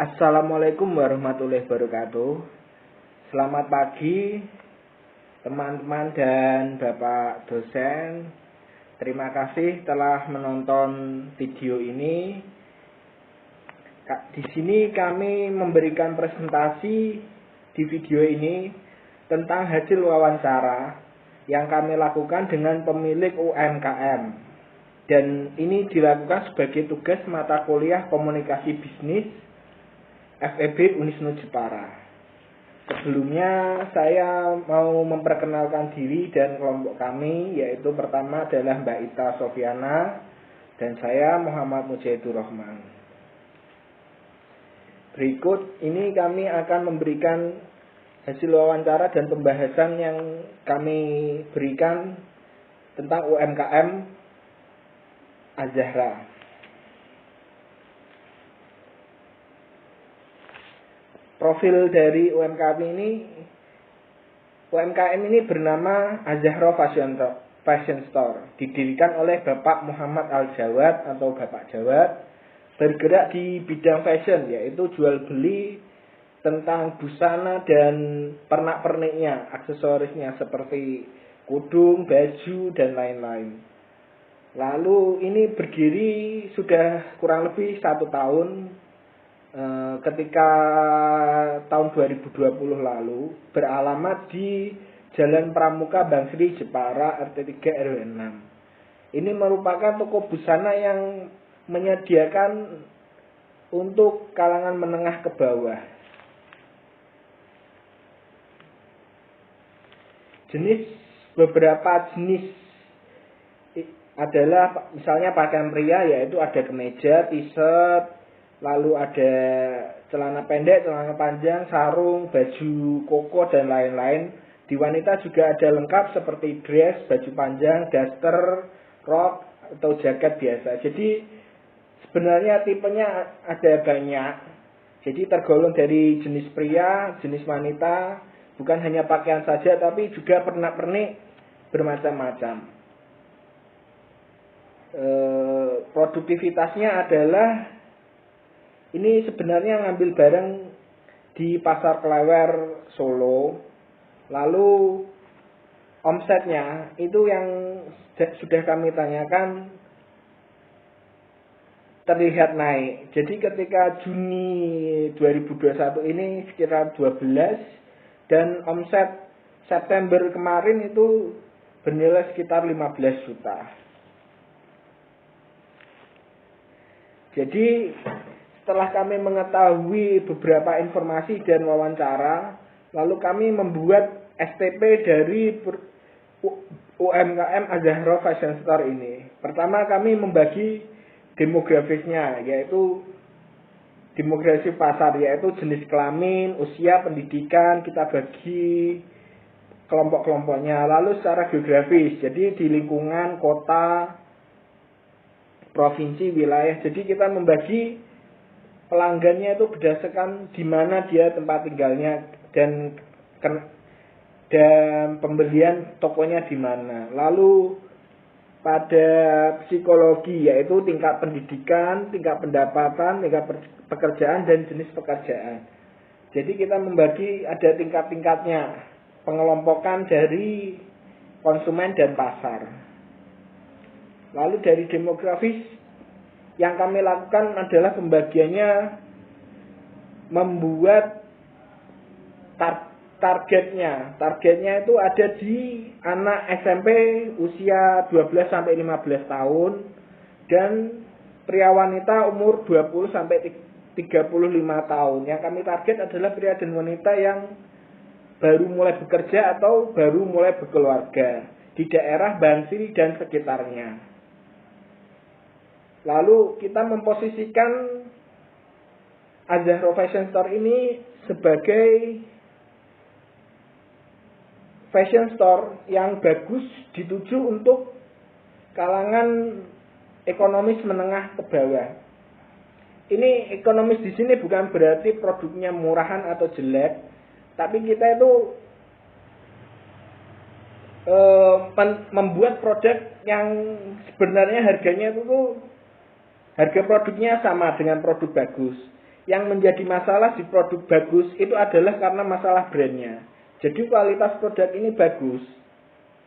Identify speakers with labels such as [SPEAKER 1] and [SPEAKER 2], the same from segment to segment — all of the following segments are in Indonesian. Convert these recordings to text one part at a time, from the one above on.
[SPEAKER 1] Assalamualaikum warahmatullahi wabarakatuh. Selamat pagi teman-teman dan Bapak dosen. Terima kasih telah menonton video ini. Di sini kami memberikan presentasi di video ini tentang hasil wawancara yang kami lakukan dengan pemilik UMKM. Dan ini dilakukan sebagai tugas mata kuliah komunikasi bisnis FEB Unisnu Jepara. Sebelumnya saya mau memperkenalkan diri dan kelompok kami, yaitu pertama adalah Mbak Ita Sofiana dan saya Muhammad Mujahidur Rahman. Berikut ini kami akan memberikan hasil wawancara dan pembahasan yang kami berikan tentang UMKM Az-Zahra. Profil dari UMKM ini bernama Az-Zahra Fashion Store. Didirikan oleh Bapak Muhammad Al-Jawad atau Bapak Jawad. Bergerak di bidang fashion, yaitu jual beli tentang busana dan pernak-perniknya, aksesorisnya seperti kudung, baju, dan lain-lain. Lalu ini berdiri sudah kurang lebih 1 tahun. Ketika tahun 2020 lalu beralamat di Jalan Pramuka Bangsri Jepara RT 3 RW 6. Ini merupakan toko busana yang menyediakan untuk kalangan menengah ke bawah. Beberapa jenis adalah misalnya pakaian pria, yaitu ada kemeja, t-shirt, lalu ada celana pendek, celana panjang, sarung, baju koko, dan lain-lain. Di wanita juga ada lengkap seperti dress, baju panjang, daster, rok, atau jaket biasa. Jadi sebenarnya tipenya ada banyak. Jadi tergolong dari jenis pria, jenis wanita, bukan hanya pakaian saja, tapi juga pernak-pernik bermacam-macam. Produktivitasnya adalah ini sebenarnya ngambil barang di Pasar Klewer Solo. Lalu omsetnya itu yang sudah kami tanyakan terlihat naik. Jadi ketika Juni 2021 ini sekitar 12 dan omset September kemarin itu bernilai sekitar 15 juta. Jadi setelah kami mengetahui beberapa informasi dan wawancara, lalu kami membuat STP dari UMKM Az-Zahra Fashion Store ini. Pertama kami membagi demografisnya, yaitu demografi pasar, yaitu jenis kelamin, usia, pendidikan, kita bagi kelompok-kelompoknya. Lalu secara geografis, jadi di lingkungan kota, provinsi, wilayah. Jadi kita membagi pelanggannya itu berdasarkan di mana dia tempat tinggalnya dan pembelian tokonya di mana. Lalu pada psikologi, yaitu tingkat pendidikan, tingkat pendapatan, tingkat pekerjaan, dan jenis pekerjaan. Jadi kita membagi ada tingkat-tingkatnya, pengelompokan dari konsumen dan pasar. Lalu dari demografis yang kami lakukan adalah pembagiannya membuat targetnya. Targetnya itu ada di anak SMP usia 12 sampai 15 tahun dan pria wanita umur 20 sampai 35 tahun. Yang kami target adalah pria dan wanita yang baru mulai bekerja atau baru mulai berkeluarga di daerah Bangsri dan sekitarnya. Lalu kita memposisikan Az-Zahra Fashion Store ini sebagai fashion store yang bagus dituju untuk kalangan ekonomis menengah ke bawah. Ini ekonomis di sini bukan berarti produknya murahan atau jelek, tapi kita itu membuat produk yang sebenarnya harganya itu harga produknya sama dengan produk bagus. yang menjadi masalah di produk bagus itu adalah karena masalah brandnya. Jadi kualitas produk ini bagus,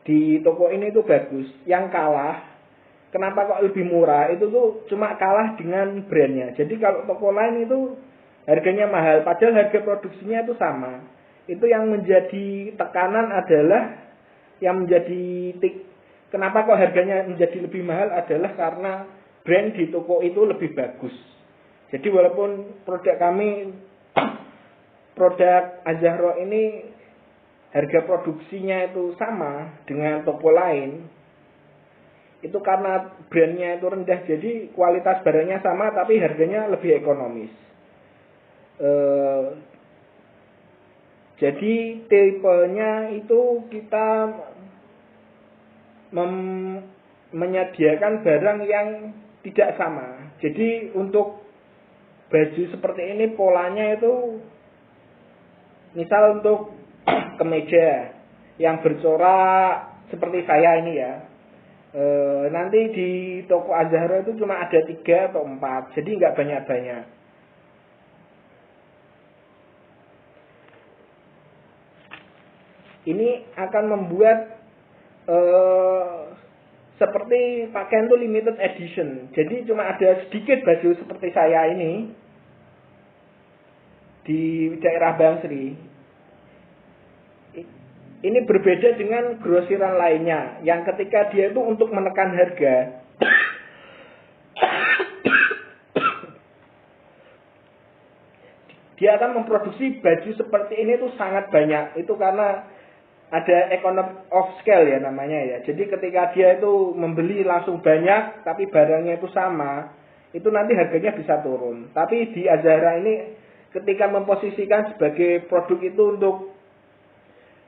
[SPEAKER 1] di toko ini tuh bagus. Yang kalah, kenapa kok lebih murah? Itu tuh cuma kalah dengan brandnya. Jadi kalau toko lain itu harganya mahal, padahal harga produksinya itu sama. Itu yang menjadi tekanan adalah, yang menjadi kenapa kok harganya menjadi lebih mahal adalah karena brand di toko itu lebih bagus. Jadi walaupun produk kami, produk Azahro ini harga produksinya itu sama dengan toko lain, itu karena brandnya itu rendah, jadi kualitas barangnya sama tapi harganya lebih ekonomis. Jadi tipenya itu kita menyediakan barang yang tidak sama. Jadi untuk baju seperti ini polanya itu, misal untuk kemeja yang bercorak seperti saya ini ya, nanti di toko Azahro itu cuma ada 3 atau 4, jadi nggak banyak-banyak. Ini akan membuat seperti pakaian itu limited edition. Jadi cuma ada sedikit baju seperti saya ini di daerah Bangsri. Ini berbeda dengan grosiran lainnya yang ketika dia itu untuk menekan harga, dia akan memproduksi baju seperti ini tuh sangat banyak. Itu karena ada economy of scale ya namanya ya. Jadi ketika dia itu membeli langsung banyak tapi barangnya itu sama, itu nanti harganya bisa turun. Tapi di Azahra ini ketika memposisikan sebagai produk itu untuk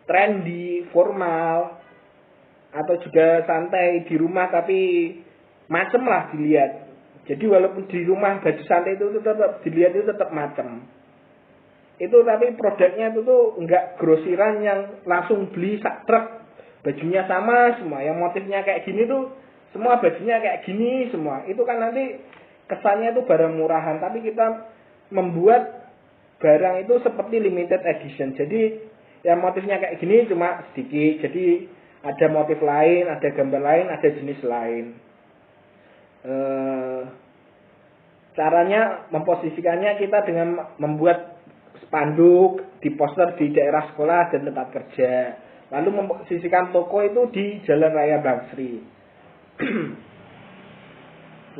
[SPEAKER 1] trendy, formal, atau juga santai di rumah tapi macem lah dilihat. Jadi walaupun di rumah baju santai itu tetap dilihat itu tetap macem. Itu tapi produknya itu tuh enggak grosiran yang langsung beli sak truk bajunya sama semua, yang motifnya kayak gini tuh semua bajunya kayak gini semua. Itu kan nanti kesannya itu barang murahan, tapi kita membuat barang itu seperti limited edition. Jadi yang motifnya kayak gini cuma sedikit, jadi ada motif lain, ada gambar lain, ada jenis lain. Caranya memposisikannya kita dengan membuat spanduk di poster di daerah sekolah dan tempat kerja. Lalu memposisikan toko itu di Jalan Raya Bangsri.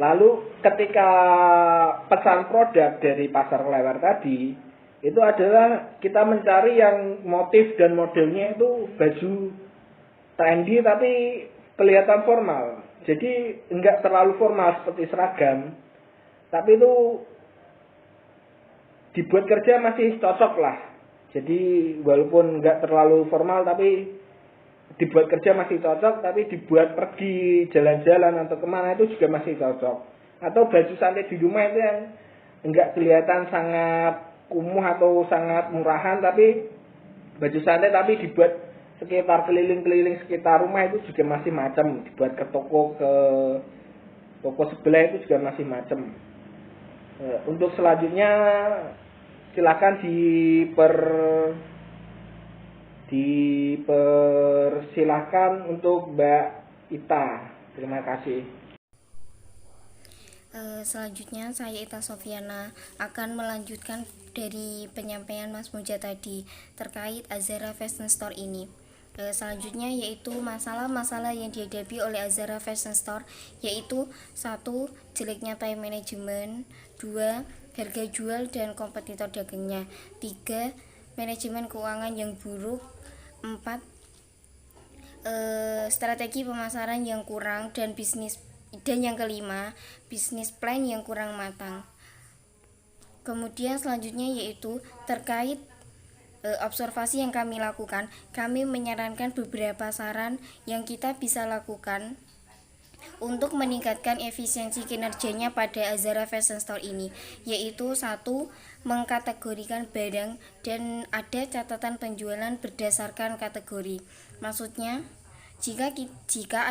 [SPEAKER 1] Lalu ketika pesan produk dari pasar lewer tadi, itu adalah kita mencari yang motif dan modelnya itu baju trendy tapi kelihatan formal. Jadi enggak terlalu formal seperti seragam, tapi itu dibuat kerja masih cocok lah. Jadi walaupun enggak terlalu formal tapi dibuat kerja masih cocok, tapi dibuat pergi jalan-jalan atau kemana itu juga masih cocok. Atau baju santai di rumah itu yang enggak kelihatan sangat kumuh atau sangat murahan, tapi baju santai tapi dibuat sekitar keliling-keliling sekitar rumah itu juga masih macam. Dibuat ke toko sebelah itu juga masih macam. Untuk selanjutnya silakan dipersilahkan untuk Mbak Ita. Terima kasih.
[SPEAKER 2] Selanjutnya saya Ita Sofiana akan melanjutkan dari penyampaian Mas Moja tadi terkait Azahra Fashion Store ini. Selanjutnya yaitu masalah-masalah yang dihadapi oleh Azahra Fashion Store, yaitu 1. Jeleknya time management, 2. Harga jual dan kompetitor dagangnya, 3. Manajemen keuangan yang buruk, 4. Strategi pemasaran yang kurang dan yang kelima, bisnis plan yang kurang matang. Kemudian selanjutnya yaitu terkait observasi yang kami lakukan, kami menyarankan beberapa saran yang kita bisa lakukan untuk meningkatkan efisiensi kinerjanya pada Azahra Fashion Store ini, yaitu 1. Mengkategorikan barang dan ada catatan penjualan berdasarkan kategori. Maksudnya, jika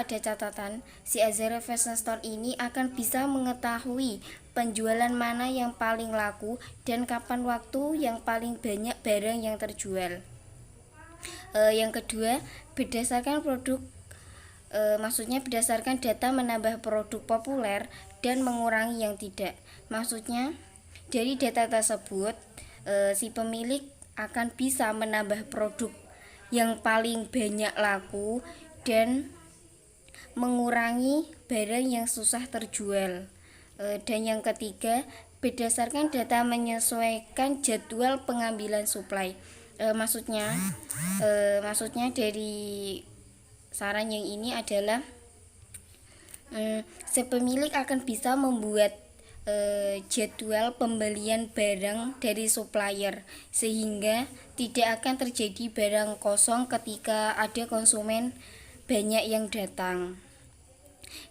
[SPEAKER 2] ada catatan, si Azahra Fashion Store ini akan bisa mengetahui penjualan mana yang paling laku dan kapan waktu yang paling banyak barang yang terjual. Yang kedua, berdasarkan produk, maksudnya berdasarkan data menambah produk populer dan mengurangi yang tidak. Maksudnya dari data tersebut si pemilik akan bisa menambah produk yang paling banyak laku dan mengurangi barang yang susah terjual. Dan yang ketiga, berdasarkan data menyesuaikan jadwal pengambilan suplai. Maksudnya dari saran yang ini adalah si pemilik akan bisa membuat jadwal pembelian barang dari supplier sehingga tidak akan terjadi barang kosong ketika ada konsumen banyak yang datang.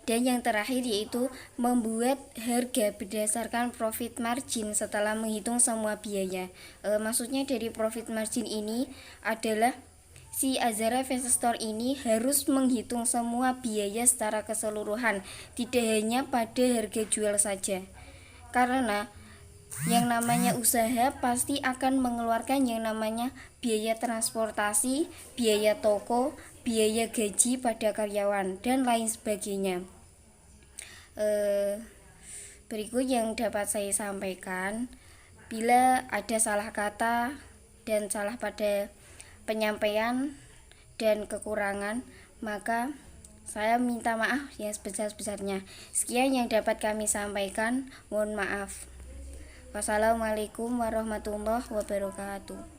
[SPEAKER 2] Dan yang terakhir yaitu membuat harga berdasarkan profit margin setelah menghitung semua biaya. Maksudnya dari profit margin ini adalah si Azhara Fashion Store ini harus menghitung semua biaya secara keseluruhan, tidak hanya pada harga jual saja. Karena yang namanya usaha pasti akan mengeluarkan yang namanya biaya transportasi, biaya toko, biaya gaji pada karyawan, dan lain sebagainya. Berikut yang dapat saya sampaikan. Bila ada salah kata dan salah pada penyampaian dan kekurangan, maka saya minta maaf yang sebesar-besarnya. Sekian yang dapat kami sampaikan. Mohon maaf. Wassalamualaikum warahmatullahi wabarakatuh.